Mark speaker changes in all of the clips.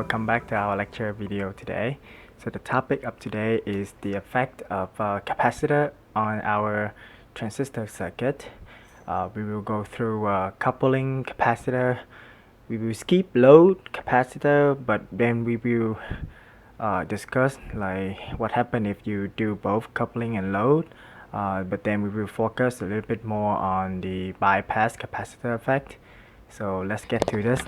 Speaker 1: welcome back to our lecture video today. So the topic of today is the effect of capacitor on our transistor circuit. We will go through coupling capacitor. We will skip load capacitor, but then we will discuss like what happens if you do both coupling and load. But then we will focus a little bit more on the bypass capacitor effect. So let's get to this.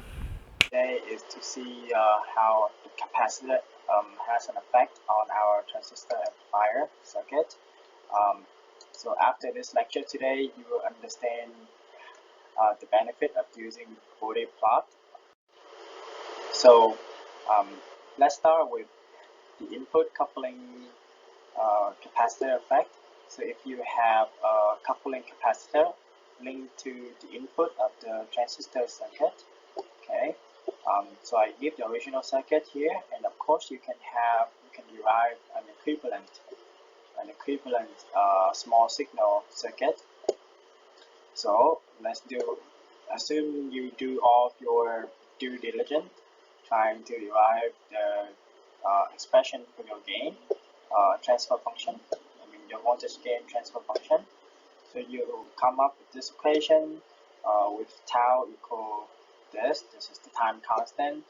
Speaker 1: Today is to see how the capacitor has an effect on our transistor amplifier circuit. So after this lecture today, you will understand the benefit of using Bode plot. So let's start with the input coupling capacitor effect. So if you have a coupling capacitor linked to the input of the transistor circuit, okay. So I give the original circuit here, and of course you can derive an equivalent small signal circuit. So assume you do all of your due diligence trying to derive the expression for your gain transfer function. Your voltage gain transfer function. So you come up with this equation with tau equal this is the time constant.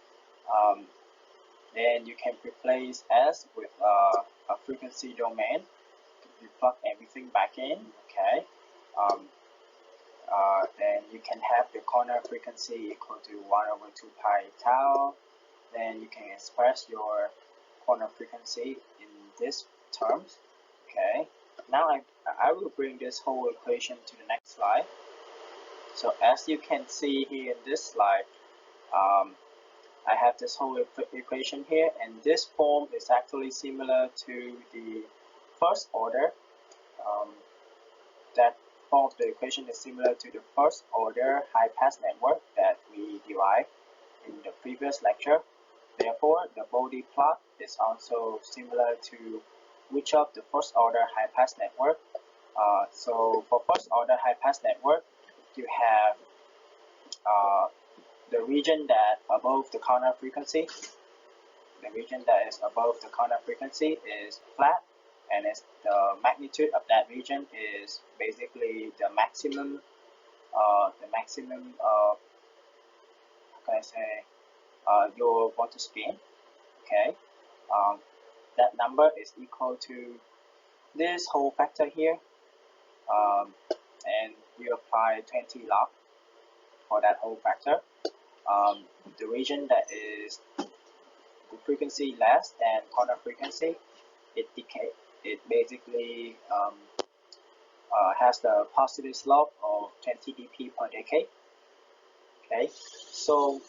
Speaker 1: Then you can replace S with a frequency domain. You plug everything back in, okay. Then you can have the corner frequency equal to 1/2 pi tau. Then you can express your corner frequency in these terms, okay. Now I will bring this whole equation to the next slide. So as you can see here in this slide, I have this whole equation here, and this form is actually similar to the first order. That form of the equation is similar to the first order high pass network that we derived in the previous lecture. Therefore, the Bode plot is also similar to which of the first order high pass network. So for first order high pass network, you have the region that above the corner frequency. The region that is above the corner frequency is flat, and the magnitude of that region is basically the maximum. How can I say? Your voltage gain. Okay. That number is equal to this whole factor here, and you apply 20 log for that whole factor. The region that is the frequency less than corner frequency, it basically has the positive slope of 20 dp per decade. Okay, so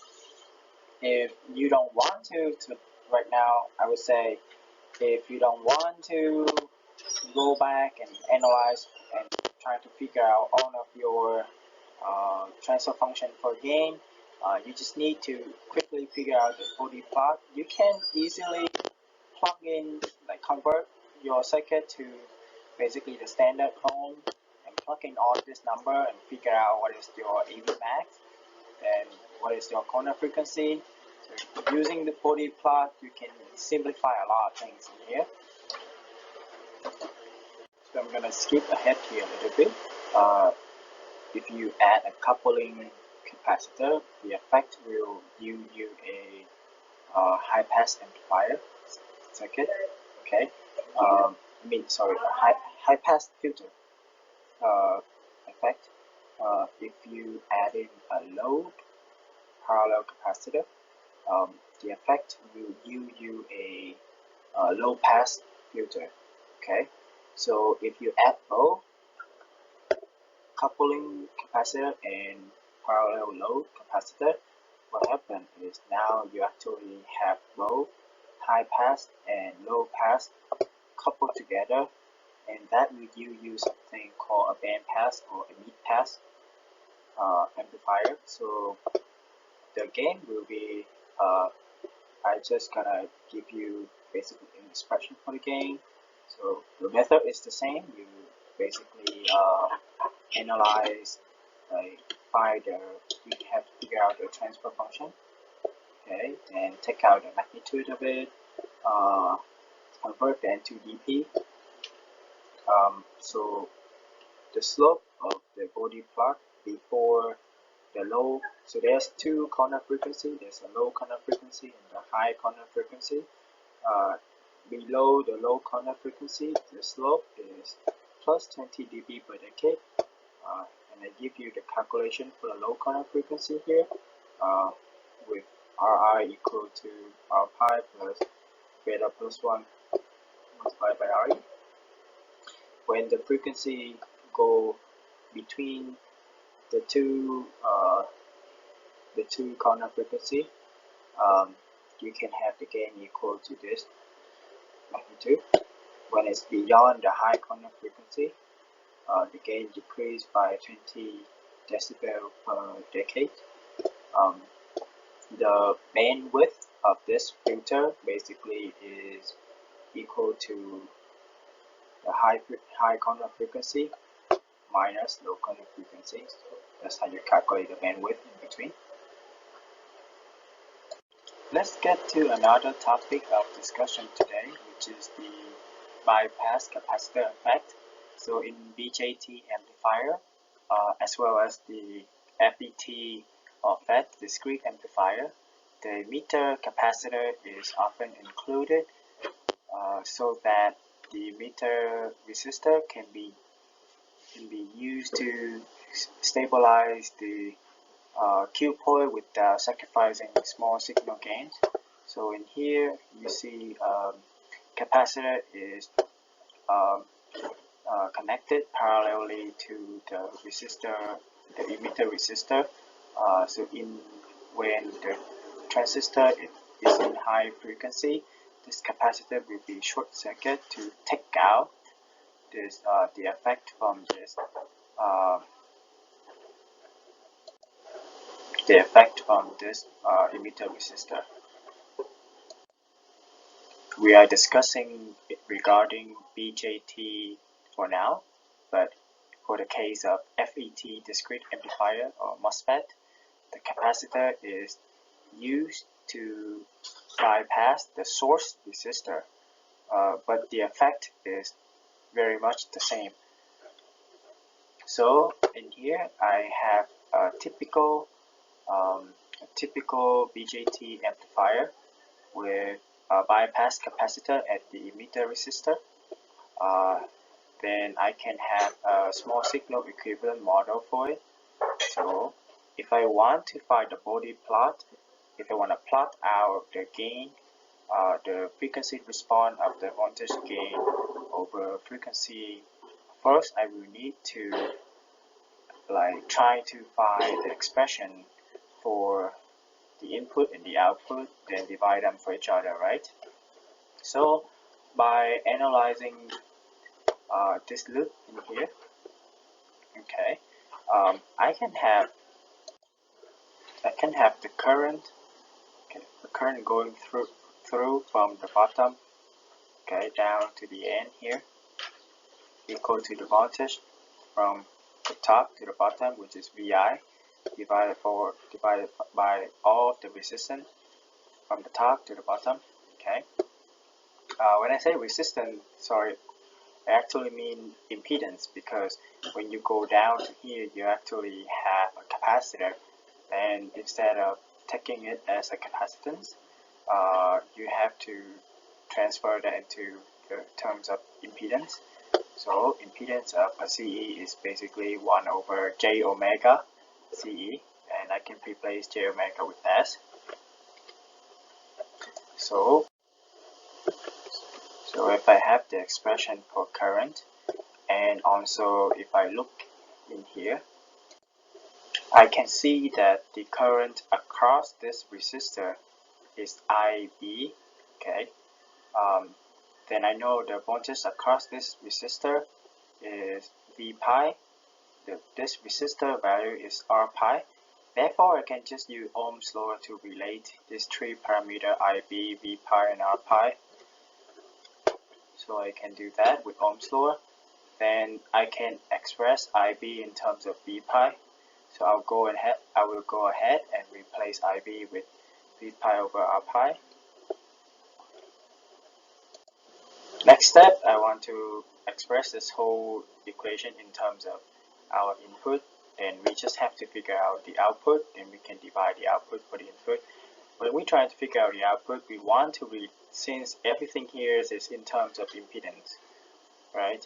Speaker 1: if you don't want to right now, I would say if you don't want to go back and analyze and try to figure out all of your transfer function for gain, you just need to quickly figure out the Bode plot. You can easily plug in, convert your circuit to basically the standard ohm and plug in all this number and figure out what is your AV max and what is your corner frequency. So using the Bode plot, you can simplify a lot of things in here. So I'm gonna skip ahead here a little bit. If you add a coupling capacitor, the effect will give you a high pass amplifier circuit. Okay, a high pass filter effect. If you add in a load parallel capacitor, the effect will give you a low pass filter. Okay, so if you add both coupling capacitor and parallel load capacitor, what happens is now you actually have both high pass and low pass coupled together, and that will give you something called a band pass or a mid pass amplifier. So the gain will be I just gonna give you basically an expression for the gain. So the method is the same. You basically analyze, you have to figure out the transfer function. Okay, and take out the magnitude of it, convert that to dp. So the slope of the Bode plot before the low, so there's two corner frequency, there's a low corner frequency and a high corner frequency. Below the low corner frequency, the slope is plus 20 dB per decade. And I give you the calculation for the low corner frequency here, with Ri equal to R pi plus beta plus 1 multiplied by Re. When the frequency go between the two corner frequency, you can have the gain equal to this magnitude. When it's beyond the high corner frequency, the gain decreased by 20 decibel per decade. The bandwidth of this filter basically is equal to the high corner frequency minus low corner frequency. So that's how you calculate the bandwidth in between. Let's get to another topic of discussion today, which is the bypass capacitor effect. So in BJT amplifier, as well as the FET or FET discrete amplifier, the emitter capacitor is often included, so that the emitter resistor can be used to stabilize the Q point without sacrificing small signal gains. So in here you see capacitor is connected parallelly to the resistor, the emitter resistor. So when the transistor is in high frequency, this capacitor will be short circuit to take out this the effect from this emitter resistor. We are discussing regarding BJT for now, but for the case of FET discrete amplifier or MOSFET, the capacitor is used to bypass the source resistor, but the effect is very much the same. So in here I have a typical BJT amplifier with a bypass capacitor at the emitter resistor. Then I can have a small signal equivalent model for it. So if I want to find the Bode plot, if I want to plot out the gain, the frequency response of the voltage gain over frequency, first I will need to try to find the expression for the input and the output, then divide them for each other, right? So by analyzing this loop in here, okay, I can have the current, going through from the bottom, okay, down to the end here, equal to the voltage from the top to the bottom, which is VI, divided by all of the resistance from the top to the bottom. Okay. When I say resistance, sorry, I actually mean impedance, because when you go down to here, you actually have a capacitor, and instead of taking it as a capacitance, you have to transfer that into the terms of impedance. So impedance of a CE is basically 1 over J omega CE, and I can replace J omega with S. So if I have the expression for current, and also if I look in here, I can see that the current across this resistor is IB, okay. Then I know the voltage across this resistor is V pi. This resistor value is R pi. Therefore, I can just use Ohm's law to relate these three parameters IB, V pi, and R pi. So I can do that with Ohm's law. Then I can express IB in terms of V pi. So I will go ahead and replace IB with V pi over R pi. Next step, I want to express this whole equation in terms of our input. Then we just have to figure out the output, then we can divide the output for the input. When we try to figure out the output, we want to read, since everything here is in terms of impedance, right?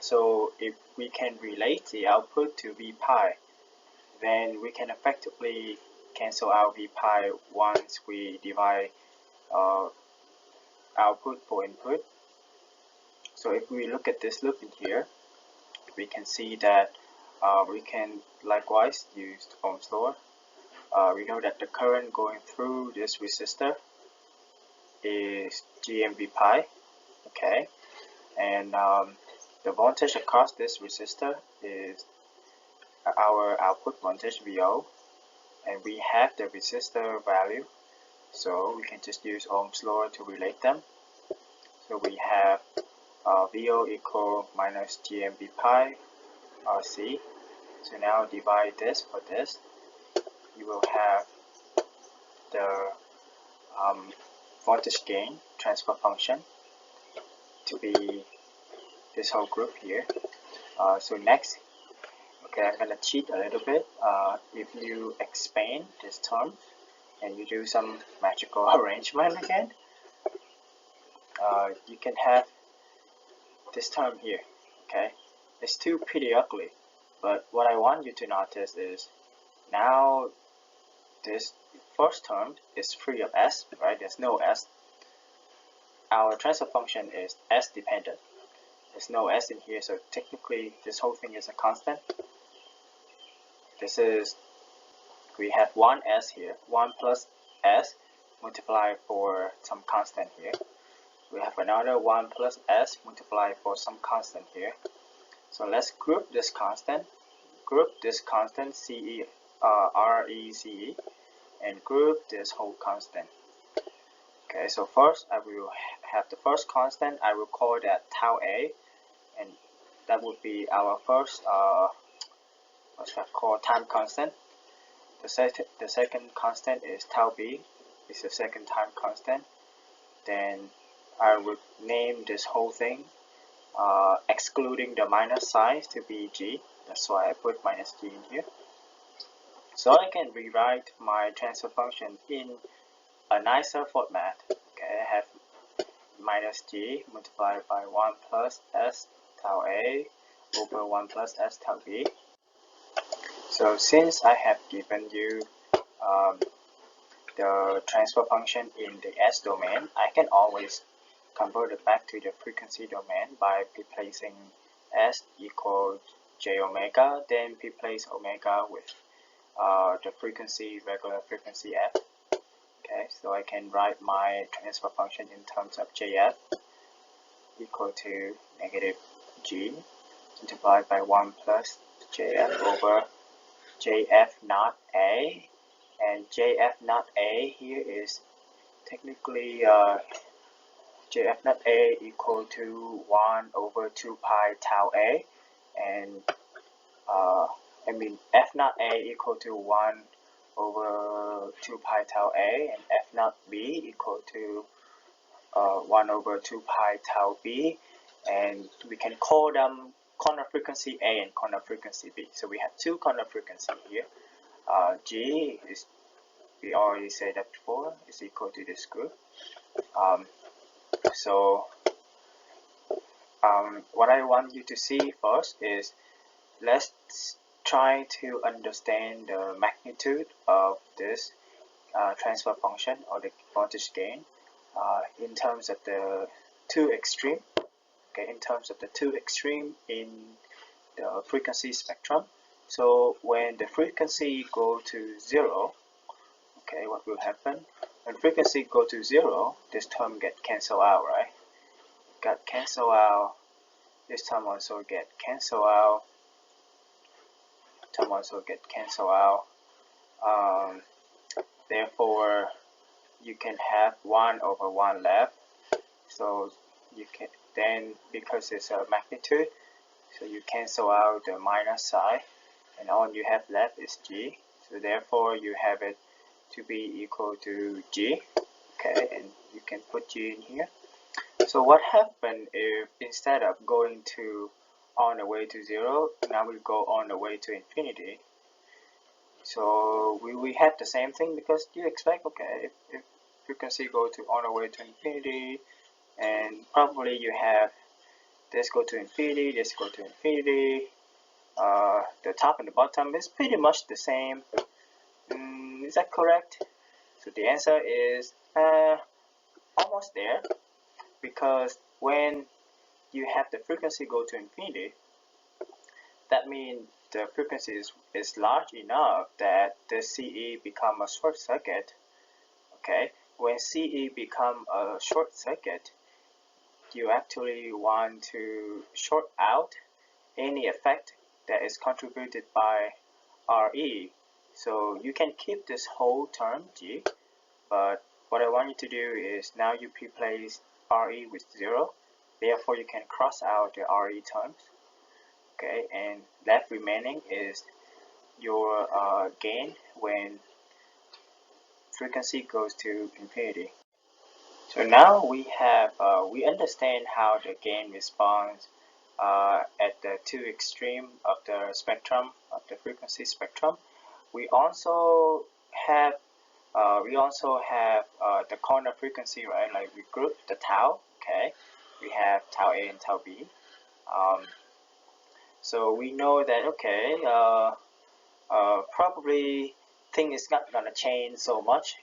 Speaker 1: So if we can relate the output to V pi, then we can effectively cancel out V pi once we divide output for input. So if we look at this loop in here, we can see that we can likewise use Ohm's law. We know that the current going through this resistor is GMV pi, okay, and the voltage across this resistor is our output voltage VO, and we have the resistor value, so we can just use Ohm's law to relate them. So we have VO equal minus GMV pi RC. So now divide this for this, you will have the voltage gain transfer function to be this whole group here. So next, okay, I'm gonna cheat a little bit. If you expand this term and you do some magical arrangement again, you can have this term here. Okay, it's still pretty ugly, but what I want you to notice is now this first term is free of s, right? There's no s. Our transfer function is s dependent. There's no s in here, so technically this whole thing is a constant. This is, we have one s here, 1 plus s multiplied for some constant here. We have another 1 plus s multiplied for some constant here. So let's group this constant, CE, RECE, and group this whole constant. Okay, so first I will have the first constant, I will call that tau A, and that would be our first what's that called, time constant. The second constant is tau B, it's the second time constant. Then I would name this whole thing excluding the minus signs to be G. That's why I put minus G in here. So I can rewrite my transfer function in a nicer format. Okay, I have minus G multiplied by 1 plus S tau A over 1 plus S tau B. So since I have given you the transfer function in the S domain, I can always convert it back to the frequency domain by replacing S equal J omega, then replace omega with the frequency, regular frequency F. Okay, so I can write my transfer function in terms of JF equal to negative G multiplied by 1 plus JF over JF naught A, and JF naught A here is technically JF naught A equal to 1 over 2 pi tau A, and F naught A equal to 1 over 2 pi tau A, and F naught B equal to 1 over 2 pi tau B, and we can call them corner frequency A and corner frequency B. So we have two corner frequencies here. G is, we already said that before, is equal to this group. What I want you to see first is, let's try to understand the magnitude of this transfer function or the voltage gain in terms of the two extreme. Okay, in terms of the two extreme in the frequency spectrum. So when the frequency go to 0, okay, what will happen? When frequency go to 0, this term get cancelled out, right? Got cancelled out. This term also get cancelled out. Term also get cancelled out. Therefore, you can have 1 over 1 left. So you can then, because it's a magnitude, so you cancel out the minus sign, and all you have left is G. So therefore, you have it to be equal to G. Okay, and you can put G in here. So what happened if instead of going to on the way to 0, now we go on the way to infinity? So we have the same thing, because you expect, okay, if frequency go to on the way to infinity, and probably you have this go to infinity, this go to infinity, the top and the bottom is pretty much the same. Is that correct? So the answer is almost there, because when you have the frequency go to infinity, that means the frequency is large enough that the CE become a short circuit. Okay, when CE become a short circuit, you actually want to short out any effect that is contributed by RE. So you can keep this whole term G, but what I want you to do is now you replace RE with 0, therefore you can cross out the RE terms. Okay, and left remaining is your gain when frequency goes to infinity. So now we have we understand how the gain responds at the two extremes of the spectrum, of the frequency spectrum. We also have the corner frequency, right? Like we group the tau. Okay, we have tau A and tau B. So we know that, okay, probably thing is not gonna change so much,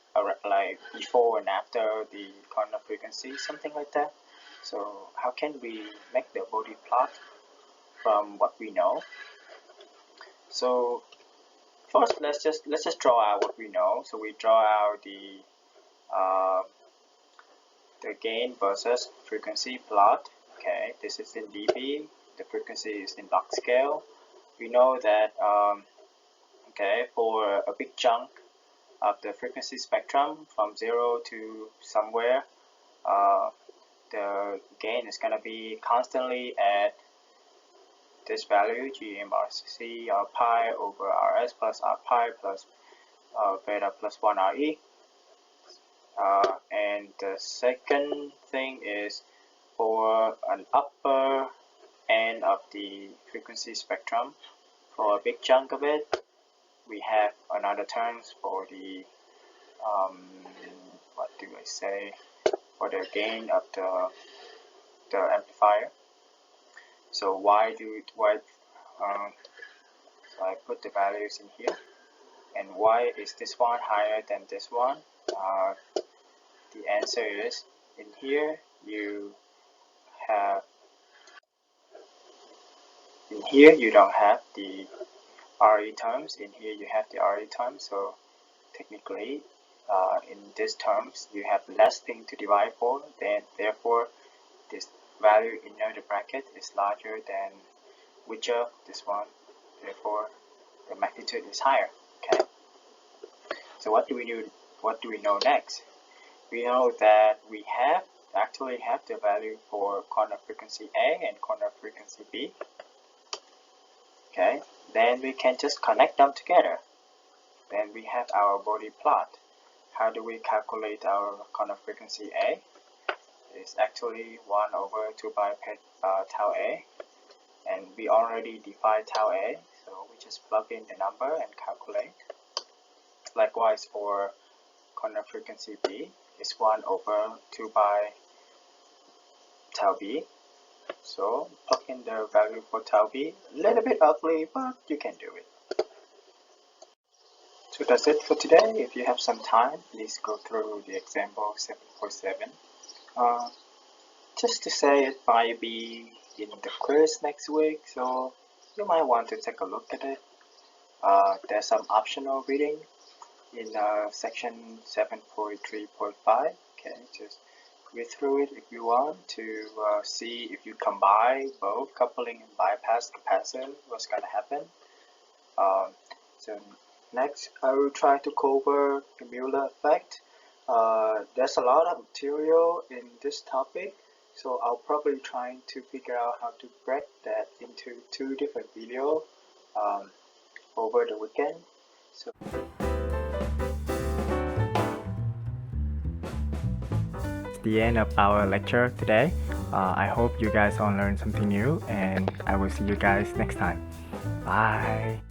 Speaker 1: like before and after the corner frequency, something like that. So how can we make the Bode plot from what we know? So first, let's just draw out what we know. So we draw out the gain versus frequency plot. Okay, this is in dB. The frequency is in log scale. We know that okay, for a big chunk of the frequency spectrum from 0 to somewhere, the gain is going to be constantly at this value, GMRC R pi over RS plus R pi plus beta plus 1 RE. And the second thing is for an upper end of the frequency spectrum, for a big chunk of it, we have another terms for the what do I say, for the gain of the amplifier. So so I put the values in here, and why is this one higher than this one? The answer is, in here you don't have the RE terms, in here you have the RE terms, so technically in these terms you have less thing to divide for, then therefore this value in the bracket is larger than whichever this one, therefore the magnitude is higher. Okay, so what do we do? What do we know next? We know that we actually have the value for corner frequency A and corner frequency B. Okay, then we can just connect them together. Then we have our Bode plot. How do we calculate our corner frequency A? It's actually 1 over 2 pi tau A, and we already defined tau A, so we just plug in the number and calculate. Likewise for corner frequency B, it's 1 over 2 pi tau B. So plug in the value for tau B. A little bit ugly, but you can do it. So that's it for today. If you have some time, please go through the example 747. Just to say, it might be in the quiz next week, so you might want to take a look at it. There's some optional reading in section 7.3.5. Okay, just read through it if you want to see if you combine both coupling and bypass capacitor, what's going to happen. So next, I will try to cover the Mueller effect. There's a lot of material in this topic, so I'll probably try to figure out how to break that into 2 different videos over the weekend. So
Speaker 2: the end of our lecture today. I hope you guys all learned something new, and I will see you guys next time. Bye.